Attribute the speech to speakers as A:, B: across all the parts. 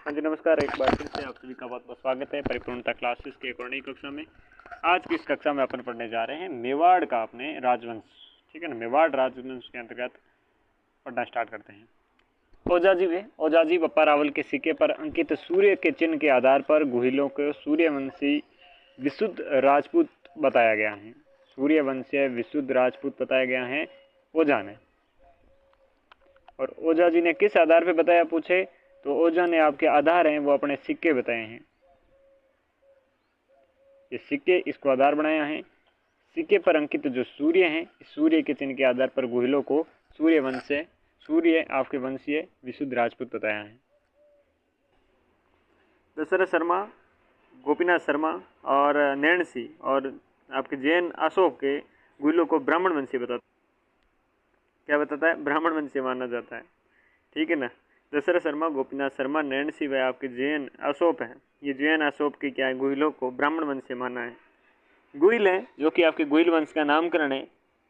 A: हाँ जी नमस्कार। एक बार फिर से आप सभी का बहुत बहुत स्वागत है परिपूर्णता क्लासेस के एक और नई कक्षा में। आज की इस कक्षा में अपन पढ़ने जा रहे हैं मेवाड़ का अपने राजवंश। ठीक है ना, मेवाड़ राजवंश के अंतर्गत पढ़ना स्टार्ट करते हैं। ओजाजी बप्पा रावल के सिक्के पर अंकित सूर्य के चिन्ह के आधार पर गुहिलों को सूर्यवंशी विशुद्ध राजपूत बताया गया है। सूर्यवंशीय विशुद्ध राजपूत बताया गया है ओझा ने। और ओझा जी ने किस आधार पर बताया पूछे तो ओझा ने आपके आधार हैं वो अपने सिक्के बताए हैं। ये सिक्के इसको आधार बनाया है। सिक्के पर अंकित जो सूर्य हैं, सूर्य के चिन्ह के आधार पर गुहिलों को सूर्य आपके वंशीय विशुद्ध राजपूत बताया है। दशरथ शर्मा, गोपीनाथ शर्मा और नैण सिंह और आपके जैन अशोक के गुहिलों को ब्राह्मण वंशीय बताता, क्या बताता है, ब्राह्मण वंशीय माना जाता है। ठीक है ना। दशरथ शर्मा, गोपीनाथ शर्मा, नैण सिंह व आपके जैन अशोक हैं। ये जैन अशोक के क्या है, गुहिलों को ब्राह्मण वंश से माना है। गुहिल है जो कि आपके गुहिल वंश का नामकरण है।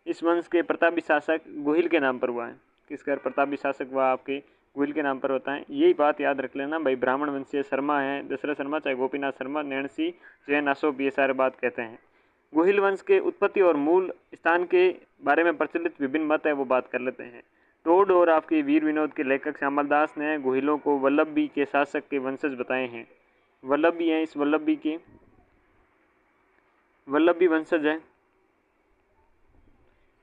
A: इस वंश के प्रतापी शासक गुहिल के नाम पर हुआ है। किसका प्रतापी शासक हुआ, आपके गुहिल के नाम पर होता है। यही बात याद रख लेना भाई, ब्राह्मण वंशीय शर्मा है, दशरथ शर्मा चाहे गोपीनाथ शर्मा, नैण सिंह, जैन अशोक, ये सारे बात कहते हैं। गुहिल वंश के उत्पत्ति और मूल स्थान के बारे में प्रचलित विभिन्न मत है, वो बात कर लेते हैं। टोड और आपके वीर विनोद के लेखक श्यामल दास ने गुहिलों को वल्लभी के शासक के वंशज बताए हैं। वल्लभी हैं, इस वल्लभी वंशज है,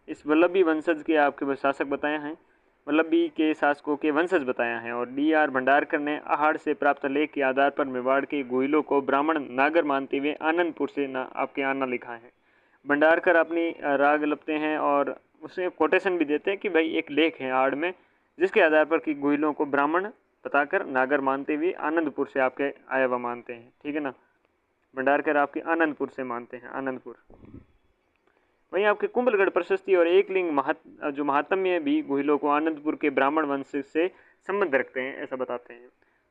A: इस वल्लभी वंशज के आपके शासक बताए हैं, वल्लभी के शासकों के वंशज बताया है। और D.R. भंडारकर ने आहाड़ से प्राप्त लेख के आधार पर मेवाड़ के गुहिलों को ब्राह्मण नागर मानते हुए आनंदपुर से आपके आना लिखा है। भंडारकर अपनी राग लपते हैं और उसे कोटेशन भी देते हैं कि भाई एक लेख है आड़ में जिसके आधार पर कि गुहिलों को ब्राह्मण बताकर नागर मानते हुए आनंदपुर से आपके आया हुआ मानते हैं। ठीक है ना, भंडारकर आपके आनंदपुर से मानते हैं, आनंदपुर। वहीं आपके कुंभलगढ़ प्रशस्ति और एक लिंग जो महात्म्य भी गुहिलों को आनंदपुर के ब्राह्मण वंश से संबंध रखते हैं, ऐसा बताते हैं।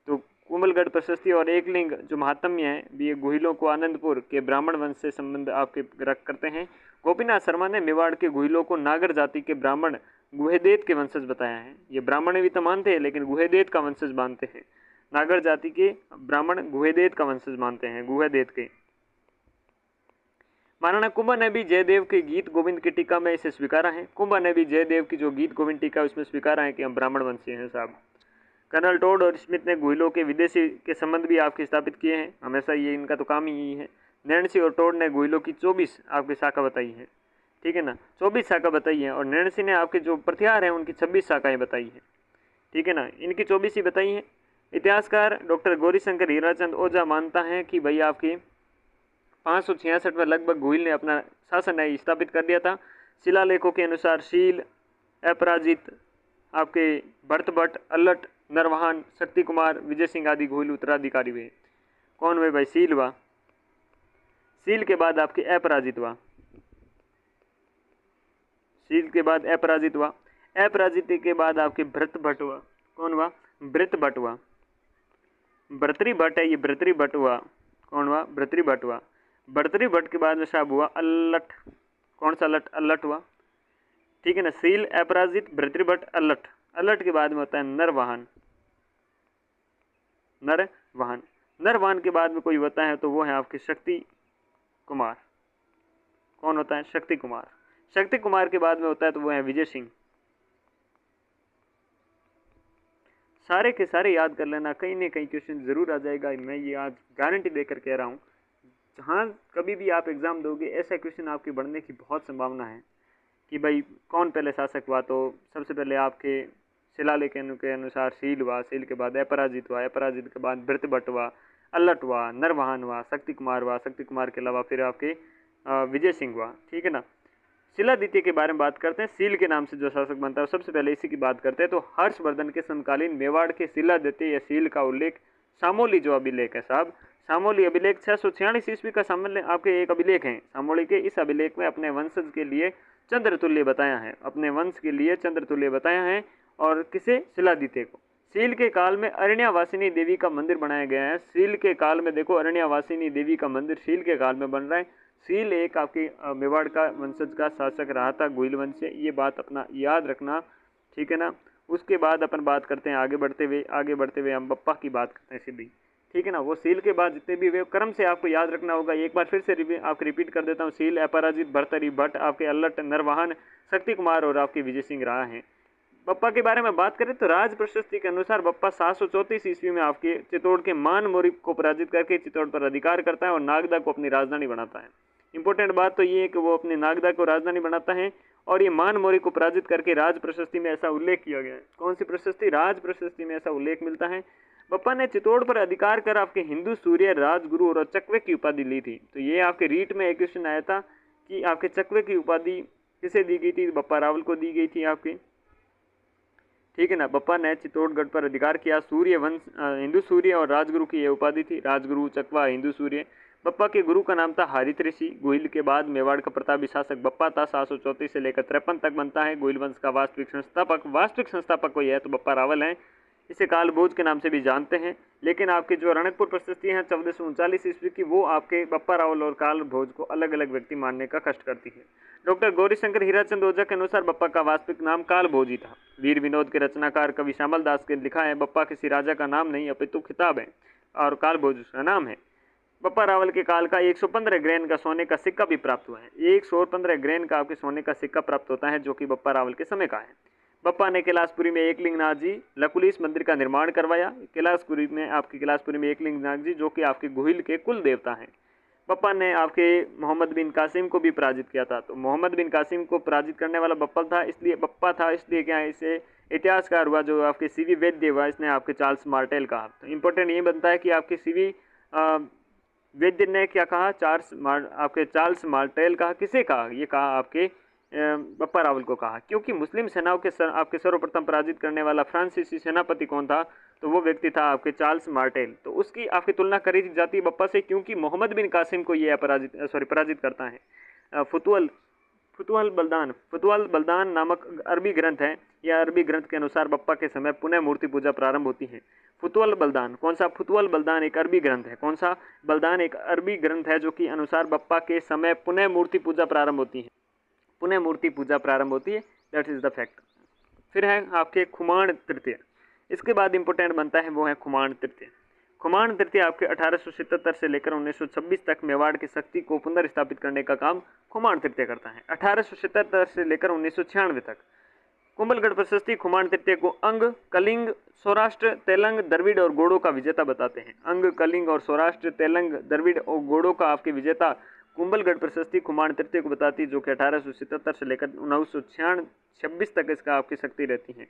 A: तो कुंभलगढ़ प्रशस्ति और एक लिंग जो महात्म्य है भी गुहिलों को आनंदपुर के ब्राह्मण वंश से संबंध आपके रख करते हैं। गोपीनाथ शर्मा ने मेवाड़ के गुहिलों को नागर जाति के ब्राह्मण गुहेदेत के वंशज बताया है। ये ब्राह्मण भी तो मानते हैं लेकिन गुहेदेत का वंशज मानते हैं। नागर जाति के ब्राह्मण गुहेदेत का वंशज मानते हैं, गुहेदेत के। महाराणा कुंभा ने भी जयदेव के गीत गोविंद की टीका में इसे स्वीकारा है। कुंभा ने भी जयदेव की जो गीत गोविंद टीका उसमें स्वीकारा है कि हम ब्राह्मण वंशीय हैं साहब। कर्नल टोड और स्मिथ ने गुहिलों के विदेशी के संबंध भी आपके स्थापित किए हैं, हमेशा ये इनका तो काम ही यही है। नैण सिंह और टोड ने गुहिलों की 24 आपकी शाखा बताई है। ठीक है ना, 24 शाखा बताई है। और नैण सिंह ने आपके जो प्रत्याहार हैं उनकी 26 शाखाएं बताई है। ठीक है ना, इनकी 24 ही बताई हैं। इतिहासकार डॉक्टर गौरीशंकर हीराचंद ओझा मानता है कि भाई आपकी 566 में लगभग गुहिल ने अपना शासन न्याय स्थापित कर दिया था। शिलालेखों के अनुसार शील, अपराजित, आपके भरत भट्ट, अल्लट, नरवाहन, शक्ति कुमार, विजय सिंह आदि गुहिल उत्तराधिकारी हुए। कौन हुए भाई, शील हुआ, शील के बाद आपके अपराजित हुआ, शील के बाद अपराजित हुआ, अपराजित के बाद आपके भरत भट्ट हुआ। कौन हुआ, भृत भट्ट हुआ। भर्तरी भट्ट है, ये भर्तरी भट्ट हुआ। कौन हुआ, भर्तरी भट्ट हुआ। भर्तरी भट्ट के बाद में साहब हुआ अल्लट। कौन सा अल्लट, अल्लट हुआ। ठीक है ना, शील, अपराजित, भर्तरी भट्ट, अल्लट। अल्लट के बाद में होता है नरवाहन। नरवाहन, नरवाहन के बाद में कोई होता है तो वो है आपके शक्ति कुमार। कौन होता है, शक्ति कुमार। शक्ति कुमार के बाद में होता है तो वो है विजय सिंह। सारे के सारे याद कर लेना, कहीं ना कहीं क्वेश्चन जरूर आ जाएगा, मैं ये आज गारंटी देकर कह रहा हूँ। जहाँ कभी भी आप एग्जाम दोगे ऐसा क्वेश्चन आपके बढ़ने की बहुत संभावना है कि भाई कौन पहले शासक हुआ, तो सबसे पहले आपके शिलालेख के अनुसार शील हुआ, शील के बाद अपराजित हुआ, अपराजित के बाद भृत भट्ट हुआ, अल्लट हुआ, नरवाहन हुआ, शक्ति कुमार हुआ, शक्ति कुमार के अलावा फिर आपके विजय सिंह हुआ। ठीक है ना। शिलादित्य के बारे में बात करते हैं, सील के नाम से जो शासक बनता है सबसे पहले इसी की बात करते हैं। तो हर्षवर्धन के समकालीन मेवाड़ के शिलादित्य या सील का उल्लेख सामोली जो अभिलेख है साहब, सामोली अभिलेख 646 ईस्वी का सामान्य आपके एक अभिलेख है सामोली के। इस अभिलेख में अपने वंशज के लिए चंद्रतुल्य बताया है, अपने वंश के लिए चंद्रतुल्य बताया है। और किसे, शिलादित्य को। सील के काल में अरण्यवासिनी देवी का मंदिर बनाया गया है। सील के काल में देखो अरण्यवासिनी देवी का मंदिर सील के काल में बन रहा है। सील एक आपके मेवाड़ का वंशज का शासक रहा था, गुहिल वंश से, ये बात अपना याद रखना। ठीक है ना। उसके बाद अपन बात करते हैं आगे बढ़ते हुए हम बप्पा की बात करते हैं सीधी, ठीक है ना। वो सील के बाद जितने भी वे क्रम से आपको याद रखना होगा, एक बार फिर से आपको रिपीट कर देता हूँ। सील, अपराजित, भर्तरी, भट्ट, आपके अल्लट, नरवाहन, शक्ति कुमार और आपके विजय सिंह राणा हैं। बप्पा के बारे में बात करें तो राज प्रशस्ति के अनुसार बप्पा 734 ईस्वी में आपके चित्तौड़ के मान मोरी को पराजित करके चित्तौड़ पर अधिकार करता है और नागदा को अपनी राजधानी बनाता है। इंपॉर्टेंट बात तो ये है कि वो अपनी नागदा को राजधानी बनाता है और ये मान मोरी को पराजित करके राज प्रशस्ति में ऐसा उल्लेख किया गया है। कौन सी प्रशस्ति? राज प्रशस्ति में ऐसा उल्लेख मिलता है। बप्पा ने चित्तौड़ पर अधिकार कर आपके हिंदू सूर्य, राजगुरु और चकवे की उपाधि ली थी। तो ये आपके रीट में एक क्वेश्चन आया था कि आपके चकवे की उपाधि किसे दी गई थी? बप्पा रावल को दी गई थी आपकी, ठीक है ना। बप्पा ने चित्तौड़गढ़ पर अधिकार किया। सूर्य वंश, हिंदू सूर्य और राजगुरु की यह उपाधि थी, राजगुरु, चकवा, हिंदू सूर्य। बप्पा के गुरु का नाम था हरित ऋषि। गोहिल के बाद मेवाड़ का प्रतापी शासक बप्पा था। 734 से लेकर 53 तक बनता है। गोहिल वंश का वास्तविक संस्थापक कोई है तो बप्पा रावल हैं। इसे काल भोज के नाम से भी जानते हैं। लेकिन आपके जो रणकपुर प्रशस्ति है 1439 ईस्वी की, वो आपके बप्पा रावल और काल भोज को अलग अलग व्यक्ति मानने का कष्ट करती है। डॉक्टर गौरीशंकर हीराचंद ओझा के अनुसार बप्पा का वास्तविक नाम काल भोज ही था। वीर विनोद के रचनाकार कवि श्यामल दास के लिखा है, बप्पा किसी राजा का नाम नहीं अपितु खिताब है और काल भोज उसका नाम है। बप्पा रावल के काल का 115 ग्रेन का सोने का सिक्का भी प्राप्त हुआ है। 115 ग्रेन का आपके सोने का सिक्का प्राप्त होता है जो कि बप्पा रावल के समय का है। बप्पा ने कैलाशपुरी में एकलिंगनाथ जी लकुलीस मंदिर का निर्माण करवाया। कैलाशपुरी में एकलिंगनाथ जी जो कि आपके गोहिल के कुल देवता हैं। बप्पा ने आपके मोहम्मद बिन कासिम को भी पराजित किया था। तो मोहम्मद बिन कासिम को पराजित करने वाला बप्पा था, इसलिए क्या है, इसे इतिहासकार हुआ जो आपके सीवी वैद्य हुआ, इसने आपके चार्ल्स मार्टेल कहा। तो इंपॉर्टेंट ये बनता है कि आपके सीवी वैद्य ने क्या कहा? चार्ल्स मार्टेल कहा। किसे कहा? ये कहा आपके बप्पा रावल को कहा, क्योंकि मुस्लिम सेनाओं के आपके सर्वप्रथम पराजित करने वाला फ्रांसीसी सेनापति कौन था? तो वो व्यक्ति था आपके चार्ल्स मार्टेल। तो उसकी आपकी तुलना करी जाती है बप्पा से, क्योंकि मोहम्मद बिन कासिम को ये पराजित करता है। फुतुवल बल्दान नामक अरबी ग्रंथ है। यह अरबी ग्रंथ के अनुसार बप्पा के समय पुनः मूर्ति पूजा प्रारंभ होती है। फुतुवल बल्दान कौन सा? फुतुवल बल्दान एक अरबी ग्रंथ है। कौन सा? बल्दान एक अरबी ग्रंथ है जो कि अनुसार बप्पा के समय पुनः मूर्ति पूजा प्रारंभ होती है। That is the fact. फिर है आपके खुमान तृतीय। इसके बाद इंपॉर्टेंट बनता है वो है खुमान तृतीय। खुमान तृतीय आपके 1877 से लेकर 1926 तक मेवाड़ की शक्ति को पुनर्स्थापित करने का काम खुमान तृतीय करता है। 1877 से लेकर 1996 तक कुंभलगढ़ प्रशस्ति खुमान तृतीय को अंग, कलिंग, सौराष्ट्र, तेलंग, द्रविड़ और गोड़ों का विजेता बताते हैं। अंग, कलिंग और सौराष्ट्र, तेलंग, द्रविड़ और गोड़ों का आपके विजेता कुंभलगढ़ प्रशस्ति खुमान तृतीय को बताती है, जो कि 1877 से लेकर 1926 तक इसका आपकी शक्ति रहती है।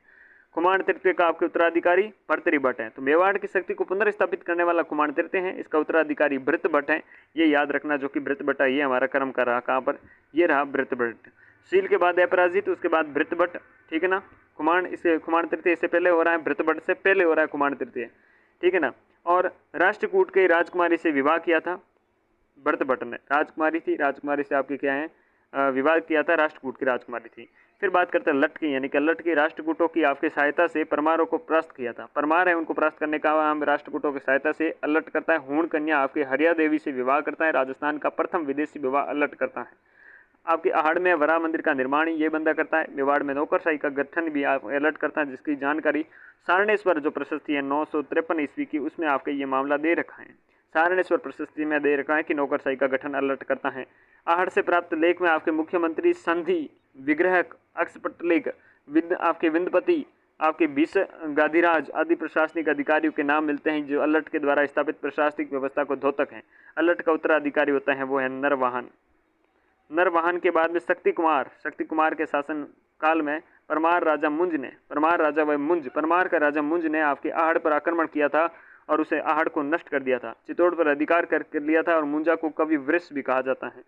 A: खुमान तृतीय का आपके उत्तराधिकारी भर्तरी भट्ट है। तो मेवाड़ की शक्ति को पुनर्स्थापित करने वाला खुमान तृतीय है। इसका उत्तराधिकारी भृत भट्ट है। ये याद रखना, जो कि भृत भट्ट है, ये हमारा कर्म कर रहा कहाँ पर? ये रहा भृत भट्ट। सील के बाद अपराजित, उसके बाद भृत भट्ट, ठीक है ना। खुमान तृतीय इससे पहले हो रहा है, भृत भट्ट से पहले हो रहा है खुमान तृतीय, ठीक है ना। और राष्ट्रकूट के राजकुमारी से विवाह किया था भरत भट्ट ने। राजकुमारी से आपके क्या है विवाह किया था, राष्ट्रकूट की राजकुमारी थी। फिर बात करते हैं लट की, यानी कि लट के राष्ट्रकूटों की आपकी सहायता से परमारों को परास्त किया था। परमार है, उनको परास्त करने का काम राष्ट्रकूटों की सहायता से अल्लट करता है। हूण कन्या आपके हरिया देवी से विवाह करता है। राजस्थान का प्रथम विदेशी विवाह अल्लट करता है। आपके आहड़ में वरा मंदिर का निर्माण ये बंदा करता है। मेवाड़ में नौकरशाही का गठन भी आप अलर्ट करता है, जिसकी जानकारी सारणेश्वर जो प्रशस्ति है 953 ईस्वी की, उसमें आपके ये मामला दे रखा है। सारणेश्वर प्रशस्ति में दे रखा है कि नौकरशाही का गठन अलर्ट करता है। आहड़ से प्राप्त लेख में आपके मुख्यमंत्री, संधि, विग्रहक, अक्षपटलिक, आपके विंदपति, आपके बीस गादिराज आदि प्रशासनिक अधिकारियों के नाम मिलते हैं, जो अलर्ट के द्वारा स्थापित प्रशासनिक व्यवस्था को धोतक हैं। अलर्ट का उत्तराधिकारी होता है वो है नरवाहन। नरवाहन के बाद में शक्ति कुमार के शासन काल में परमार राजा मुंज ने आपके आहड़ पर आक्रमण किया था और उसे आहड़ को नष्ट कर दिया था। चित्तौड़ पर अधिकार कर लिया था और मुंजा को कवि वृष भी कहा जाता है।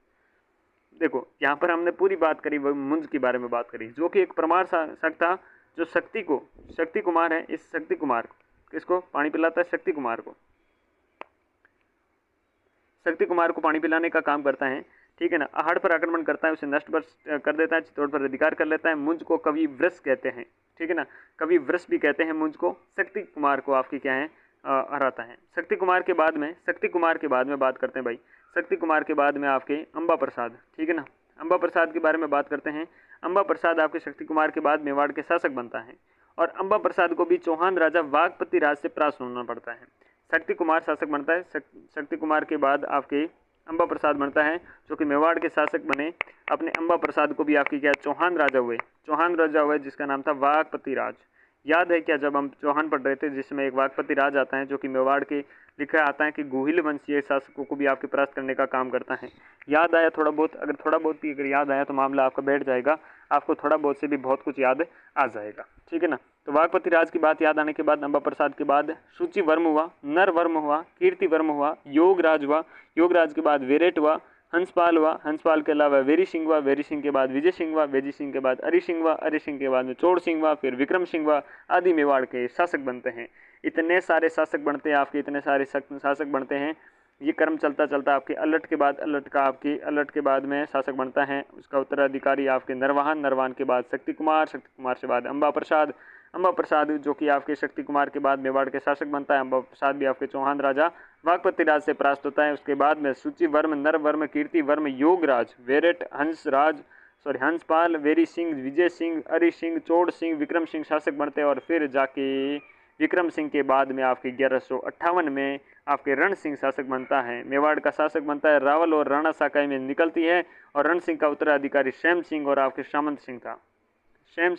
A: देखो यहाँ पर हमने पूरी बात करी, वो मुंज के बारे में बात करी, जो कि एक परमार शासक था, जो शक्ति कुमार है। इस शक्ति कुमार को किसको पानी पिलाता है? शक्ति कुमार को पानी पिलाने का काम करता है, ठीक है ना। आहड़ पर आक्रमण करता है, उसे नष्ट कर देता है, चित्तौड़ पर अधिकार कर लेता है। मुंज को कवि वृष कहते हैं, ठीक है ना, कवि वृष भी कहते हैं मुंज को। शक्ति कुमार को आपकी क्या है हराता है। शक्ति कुमार के बाद में बात करते हैं भाई। शक्ति कुमार के बाद में आपके अंबा प्रसाद, ठीक है ना। अंबा प्रसाद के बारे में बात करते हैं। अंबा प्रसाद आपके शक्ति कुमार के बाद मेवाड़ के शासक बनता है और अंबा प्रसाद को भी चौहान राजा वाघपति राज से परास्त होना पड़ता है। शक्ति कुमार शासक बनता है। शक्ति कुमार के बाद आपके अंबा प्रसाद बनता है जो कि मेवाड़ के शासक बने। अपने अंबा प्रसाद को भी आपकी क्या चौहान राजा हुए जिसका नाम था वाघपति राज। याद है क्या जब हम चौहान पढ़ रहे थे जिसमें एक वाघपति राज आता है जो कि मेवाड़ के लिखा आता है कि गुहिल वंशीय शासकों को भी आपके परास्त करने का काम करता है। याद आया थोड़ा बहुत? अगर थोड़ा बहुत भी अगर याद आया तो मामला आपका बैठ जाएगा, आपको थोड़ा बहुत से भी बहुत कुछ याद आ जाएगा, ठीक है ना। तो वाघपति राज की बात याद आने के बाद अंबा प्रसाद के बाद सूची वर्म हुआ, नर वर्म हुआ, कीर्ति वर्म हुआ, योग राज हुआ, योग राज के बाद वेरेट हुआ, हंसपाल हुआ, हंसपाल के अलावा वेरी सिंह हुआ, वेरी सिंह के बाद विजय सिंह हुआ, विजय सिंह के बाद अरि सिंह हुआ, अरि सिंह के बाद में चोड़ सिंह हुआ, फिर विक्रम सिंह हुआ, आदि मेवाड़ के शासक बनते हैं। इतने सारे शासक बनते हैं आपके, इतने सारे शासक बनते हैं। ये क्रम चलता चलता आपके अलट के बाद अलट के बाद में शासक बनता है उसका उत्तराधिकारी आपके नरवाहन, नरवाहन के बाद शक्ति कुमार, शक्ति कुमार से बाद अंबा प्रसाद, अंबा प्रसाद जो कि आपके शक्ति कुमार के बाद मेवाड़ के शासक बनता है। अंबा प्रसाद भी आपके चौहान राजा वाघपति राज से परास्त होता है। उसके बाद में सूची वर्म, नर वर्म, कीर्ति वर्म, योग राज, वेरेट, हंसपाल, वेरी सिंह, विजय सिंह, अरि सिंह, चोड़ सिंह, विक्रम सिंह शासक बनते हैं। और फिर जाके विक्रम सिंह के बाद में आपके 1158 में आपके रण सिंह शासक बनता है, मेवाड़ का शासक बनता है। रावल और राणा साकाई में निकलती है और रण सिंह का उत्तराधिकारी श्याम सिंह और आपके सामंत सिंह था। श्याम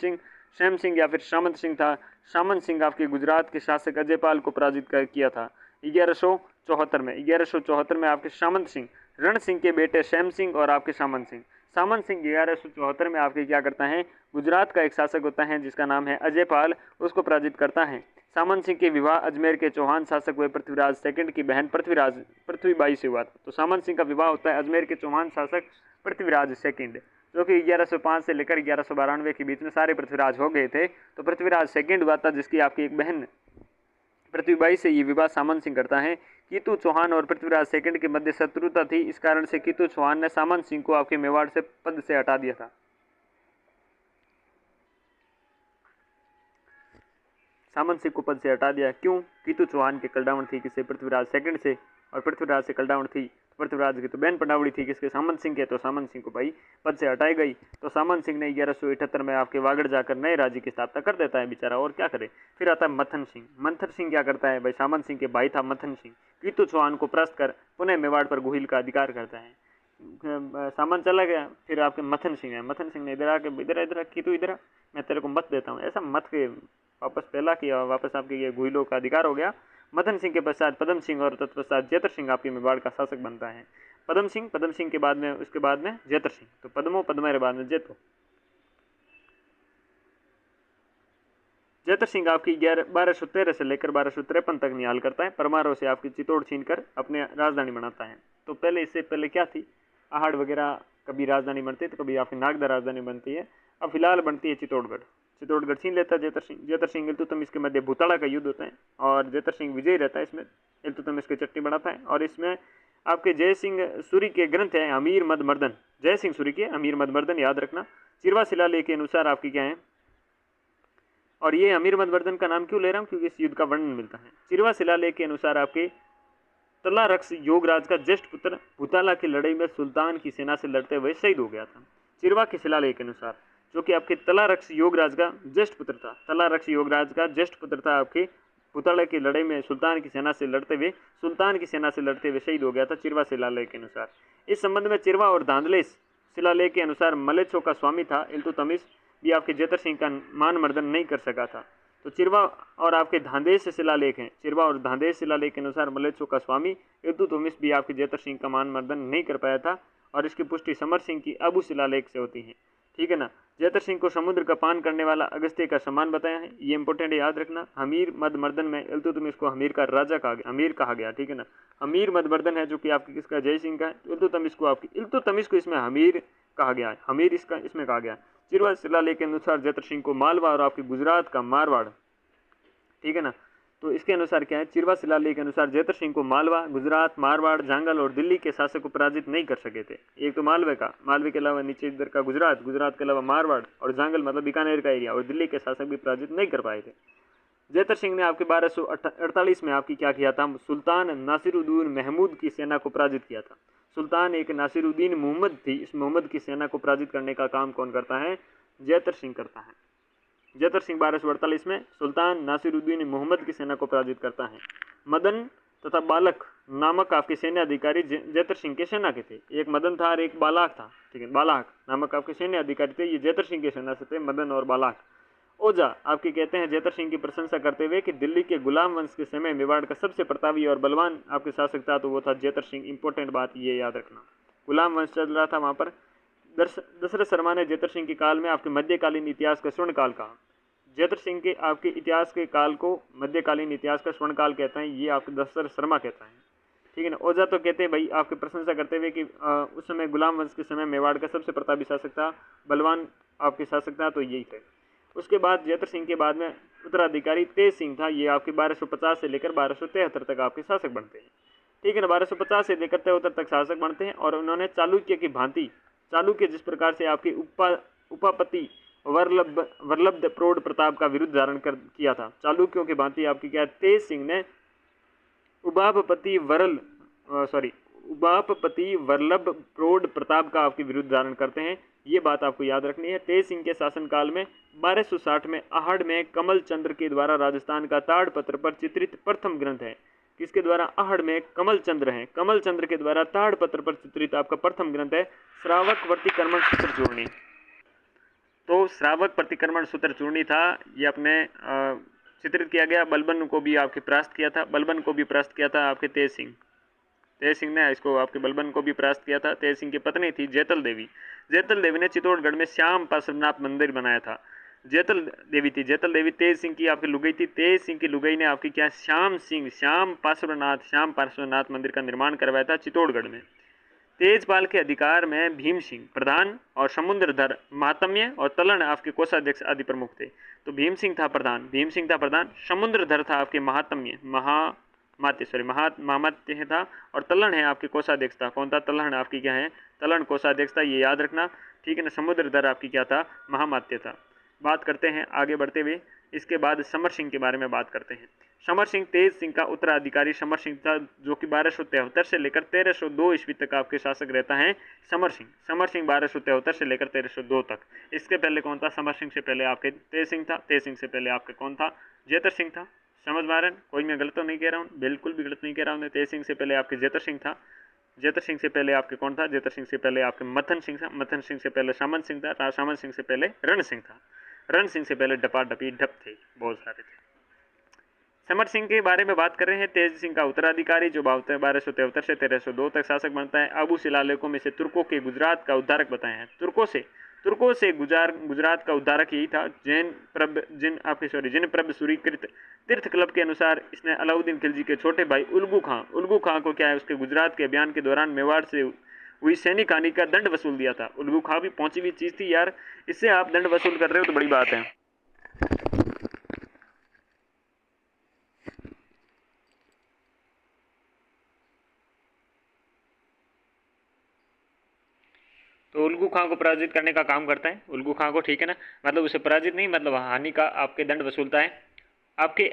A: सिंह या फिर सामंत सिंह था। सामंत सिंह आपके गुजरात के शासक अजयपाल को पराजित किया था 1174 में आपके सामंत सिंह, रण सिंह के बेटे श्याम सिंह और आपके सामंत सिंह 1174 में आपके क्या करता है, गुजरात का एक शासक होता है जिसका नाम है अजयपाल, उसको पराजित करता है। सामंत सिंह के विवाह अजमेर के चौहान शासक हुए पृथ्वीराज सेकंड की बहन पृथ्वीबाई से हुआ था। तो सामंत सिंह का विवाह होता है अजमेर के चौहान शासक पृथ्वीराज सेकंड, जो कि 1105 से लेकर 1192 के बीच में सारे पृथ्वीराज हो गए थे। तो पृथ्वीराज सेकंड हुआ था जिसकी आपकी एक बहन पृथ्वीबाई से ये विवाह सामंत सिंह करता है। कीतू चौहान और पृथ्वीराज सेकंड के मध्य शत्रुता थी, इस कारण से कीतू चौहान ने सामंत सिंह को आपके मेवाड़ से पद से हटा दिया था। सामंत सिंह को पद से हटा दिया क्यों? कीतू चौहान के कलडावण थी किसे, पृथ्वीराज सेकंड से, और पृथ्वीराज से कलडावण थी पृथ्वीराज की तो बहन पटावड़ी थी किसके, सामंत सिंह के। तो सामंत सिंह को भाई पद से हटाई गई। तो सामंत सिंह ने 1178 में आपके वागड़ जाकर नए राज्य की स्थापना कर देता है बेचारा, और क्या करे। फिर आता है मथन सिंह। मंथन सिंह क्या करता है भाई, सामंत सिंह के भाई था मथन सिंह, कीतू चौहान को परास्त कर पुनः मेवाड़ पर गुहिल का अधिकार करता है। सामंत चला गया, फिर आपके मथन सिंह है। मथन सिंह ने इधर आके इधर कीतू इधर मैं तेरे को मत देता हूँ, ऐसा मत के वापस पहला किया, वापस आपके ये गुहिलों का अधिकार हो गया। मदन सिंह के पश्चात पदम सिंह और तत्पश्चात जैतर सिंह आपके मेवाड़ का शासक बनता है। पदम सिंह के बाद में उसके बाद में जैतर सिंह, तो पदमेर बाद में जैतर सिंह आपकी 1213 से लेकर 1253 तक निहाल करता है। परमारों से आपकी चित्तौड़ छीनकर अपने राजधानी बनाता है। तो पहले इससे पहले क्या थी, आहड़ वगैरह कभी राजधानी बनती है तो कभी आपकी नागदा राजधानी बनती है। अब फिलहाल बनती है चित्तौड़गढ़ छीन लेता है जैतर सिंह इल्तुतमिश के मध्य भूताड़ा का युद्ध होता है और जैतर सिंह विजयी रहता है। इसमें इल्तुतमिश की चट्टी बनाता है और इसमें आपके जय सिंह सूरी के ग्रंथ हैं अमीर मद मर्दन, जय सिंह सूरी के अमीर मद मर्दन याद रखना। चिरवा शिलालेख के अनुसार आपकी क्या है, और ये अमीर मद मर्दन का नाम क्यों ले रहा हूँ क्योंकि इस युद्ध का वर्णन मिलता है। चिरवा शिलालेख के अनुसार आपके तलारक्ष योगराज का ज्येष्ठ पुत्र भूताला की लड़ाई में सुल्तान की सेना से लड़ते हुए शहीद हो गया था। चिरवा के शिलालेख के अनुसार, जो कि आपके तलारक्ष योगराज का ज्येष्ठ पुत्र था, तलारक्ष योगराज का ज्येष्ठ पुत्र था आपके भूताला की लड़ाई में सुल्तान की सेना से लड़ते हुए शहीद हो गया था चिरवा शिलालेख के अनुसार। इस संबंध में चिरवा और धांधलेश शिलालेख के अनुसार मलेच्छों का स्वामी था इल्तुतमिश भी आपके जैतर सिंह का मान मर्दन नहीं कर सका था। तो चिरवा और आपके धांदेश शिलालेख हैं, चिरवा और धांदेश शिलालेख के अनुसार मलेच्छों का स्वामी इल्तुतमिश भी आपके जैतर सिंह का मान मर्दन नहीं कर पाया था, और इसकी पुष्टि समर सिंह की अबू शिलालेख से होती है। ठीक है ना। जैतर सिंह को समुद्र का पान करने वाला अगस्त्य का सम्मान बताया है, ये इंपॉर्टेंट याद रखना। हमीर मद मर्दन में इल्तुतमिश को हमीर का राजा अमीर कहा गया। ठीक है ना। हमीर मद मर्दन है जो कि आपकी किसका, जय सिंह का है। इल्तुतमिश को इसमें हमीर कहा गया है, हमीर इसका इसमें कहा गया। चिरवा शिलालेख के अनुसार जैतर सिंह को मालवा और आपकी गुजरात का मारवाड़, ठीक है ना। तो इसके अनुसार क्या है, चिरवा शिलालेख के अनुसार जैतर सिंह को मालवा, गुजरात, मारवाड़, जांगल और दिल्ली के शासक को पराजित नहीं कर सके थे। एक तो मालवे के अलावा नीचे इधर का गुजरात के अलावा मारवाड़ और जांगल मतलब बीकानेर का एरिया और दिल्ली के शासक भी पराजित नहीं कर पाए थे। जैतर सिंह ने आपके 1248 में आपकी क्या किया था, सुल्तान नासिरुद्दीन महमूद की सेना को पराजित किया था। सुल्तान एक नासिरुद्दीन मोहम्मद थी, इस मोहम्मद की सेना को पराजित करने का काम कौन करता है, जैतर सिंह करता है। जेतर सिंह 1248 में सुल्तान नासिरुद्दीन मोहम्मद की सेना को पराजित करता है। मदन तथा बालक नामक आपके सैन्य अधिकारी जेतर सिंह के सेना के थे। एक मदन था और एक बालाक था, ठीक है। बालाक नामक आपके सैन्य अधिकारी थे, ये जेतर सिंह के सेना से थे, मदन और बालाक। ओझा आपके कहते हैं जेतर सिंह की प्रशंसा करते हुए कि दिल्ली के गुलाम वंश के समय मेवाड़ का सबसे प्रतापी और बलवान आपके शासक था तो वो था जेतर सिंह। इंपॉर्टेंट बात ये याद रखना, गुलाम वंश चल रहा था वहाँ पर। दशरथ शर्मा ने जेतर सिंह के काल में आपके मध्यकालीन इतिहास का स्वर्ण काल कहा। जेतर सिंह के आपके इतिहास के काल को मध्यकालीन इतिहास का स्वर्ण काल कहते हैं, ये आपके दशरथ शर्मा कहता है, ठीक है ना। ओझा तो कहते हैं भाई आपकी प्रशंसा करते हुए कि उस समय गुलाम वंश के समय मेवाड़ का सबसे प्रतापी शासक था, बलवान आपके शासक था, तो यही थे। उसके बाद जेतर सिंह के बाद में उत्तराधिकारी तेज सिंह था, ये आपके 1250 से लेकर 1273 तक आपके शासक बनते हैं, ठीक है ना। 1250 से लेकर 73 तक शासक बनते हैं और उन्होंने चालुक्य की भांति, चालुक्य जिस प्रकार से आपके उपापति वल्लभ प्रौढ़ प्रताप का विरुद्ध धारण किया था, चालुक्यों की भांति आपकी क्या तेज सिंह ने उबापपति वल्लभ प्रौढ़ प्रताप का आपके विरुद्ध धारण करते हैं। ये बात आपको याद रखनी है। तेज सिंह के शासनकाल में 1260 में आहड़ में कमल चंद्र के द्वारा राजस्थान का ताड़पत्र पर चित्रित प्रथम ग्रंथ है। किसके द्वारा? आहड़ में कमल चंद्र हैं, कमल चंद्र के द्वारा ताड़पत्र पर चित्रित आपका प्रथम ग्रंथ है श्रावक प्रतिक्रमण सूत्र चूर्णी। तो श्रावक प्रतिक्रमण सूत्र चूर्णी था, ये अपने चित्रित किया गया। बलबन को भी आपके परास्त किया था, बलबन को भी परास्त किया था आपके तेज सिंह ने इसको आपके बलबन को भी परास्त किया था। तेज सिंह की पत्नी थी जेतल देवी। जेतल देवी ने चित्तौड़गढ़ में श्याम पार्श्वनाथ मंदिर बनाया था। जेतल देवी तेज सिंह की आपकी लुगाई थी। तेज सिंह की लुगाई ने आपकी क्या श्याम पार्श्वनाथ मंदिर का निर्माण करवाया था चित्तौड़गढ़ में। तेजपाल के अधिकार में भीम सिंह प्रधान और समुद्रधर महात्म्य और तलन आपके कोषाध्यक्ष आदि प्रमुख थे। तो भीम सिंह था प्रधान, समुद्रधर था आपके महामात्य था और तलन है आपके कोषाध्यक्ष था। कौन था? तलन आपकी क्या है? तलन कोषाध्यक्ष था, ये याद रखना, ठीक है ना। समुद्रधर आपकी क्या था? महामात्य था। बात करते हैं आगे बढ़ते हुए, इसके बाद समर सिंह के बारे में बात करते हैं। समर सिंह तेज सिंह का उत्तराधिकारी समर सिंह था, जो कि 1273 से लेकर 1302 ईस्वी तक आपके शासक रहता है समर सिंह 1273 से लेकर 1302 तक। इसके पहले कौन था? समर सिंह से पहले आपके तेज सिंह था। तेज सिंह से पहले आपके कौन था? जेतर सिंह था। समझ पा रहे हैं? कोई मैं गलत तो नहीं कह रहा हूँ, बिल्कुल भी गलत नहीं कह रहा हूँ। तेज सिंह से पहले आपके जेतर सिंह था। जेतर सिंह से पहले आपके कौन था? जेतर सिंह से पहले आपके मथन सिंह था। मथन सिंह से पहले सामंत सिंह था। सामंत सिंह से पहले रण सिंह था। रण सिंह से पहले डपा डपी ढप थे, बहुत सारे थे। समर सिंह के बारे में बात कर रहे हैं। तेज सिंह का उत्तराधिकारी जो 1273 से 1302 तक शासक बनता है। आबू शिलालेखों में से तुर्कों के गुजरात का उद्धारक बताया है। तुर्कों से गुजरात का उद्धारक यही था। जिन प्रभ सूरीकृत तीर्थ क्लब के अनुसार इसने अलाउद्दीन खिलजी के छोटे भाई उल्गू खां को क्या है, उसके गुजरात के अभियान के दौरान मेवाड़ से हुई सैनिक हानि का दंड वसूल दिया था। उल्गू खां भी पहुंची हुई चीज थी यार, इससे आप दंड वसूल कर रहे हो तो बड़ी बात है। तो उल्गू खां को पराजित करने का काम करता है उल्गू खां को, ठीक है ना। मतलब उसे पराजित नहीं, मतलब हानि का आपके दंड वसूलता है। आपके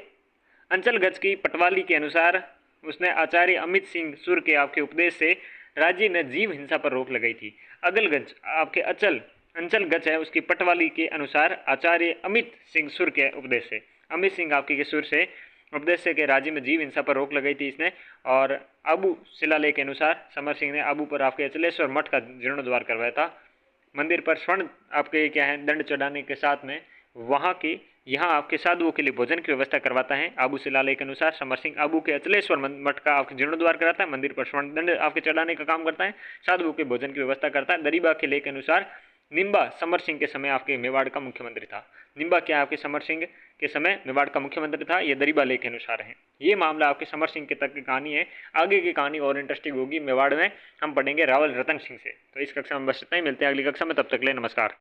A: अंचल गज की पटवाली के अनुसार उसने आचार्य अमित सिंह सुर के आपके उपदेश से राज्य में जीव हिंसा पर रोक लगाई थी। अगलगंज आपके अंचल गज है, उसकी पटवाली के अनुसार आचार्य अमित सिंह सुर के उपदेश से, अमित सिंह आपके के सुर से उपदेश से के राज्य में जीव हिंसा पर रोक लगाई थी इसने। और आबू शिलालेख के अनुसार समर सिंह ने आबू पर आपके अचलेश्वर मठ का जीर्णोद्धार करवाया था। मंदिर पर स्वर्ण आपके क्या है दंड चढ़ाने के साथ में यहाँ आपके साधुओं के लिए भोजन की व्यवस्था करवाता है। आबू शिलालेख के अनुसार समर सिंह आबू के अचलेश्वर मठ का आपके जीर्णोद्धार कराता है, मंदिर पर स्वर्ण दंड आपके चढ़ाने का काम करता है, साधुओं के भोजन की व्यवस्था करता है। दरीबा के लेख के अनुसार निम्बा समर सिंह के समय आपके मेवाड़ का मुख्यमंत्री था। निम्बा क्या आपके समर सिंह के समय मेवाड़ का मुख्यमंत्री था, ये दरीबा लेख के अनुसार है। ये मामला आपके समर सिंह के तक की कहानी है। आगे की कहानी और इंटरेस्टिंग होगी। मेवाड़ में हम पढ़ेंगे रावल रतन सिंह से। तो इस कक्षा में बस इतना ही, मिलते हैं अगली कक्षा में, तब तक के लिए नमस्कार।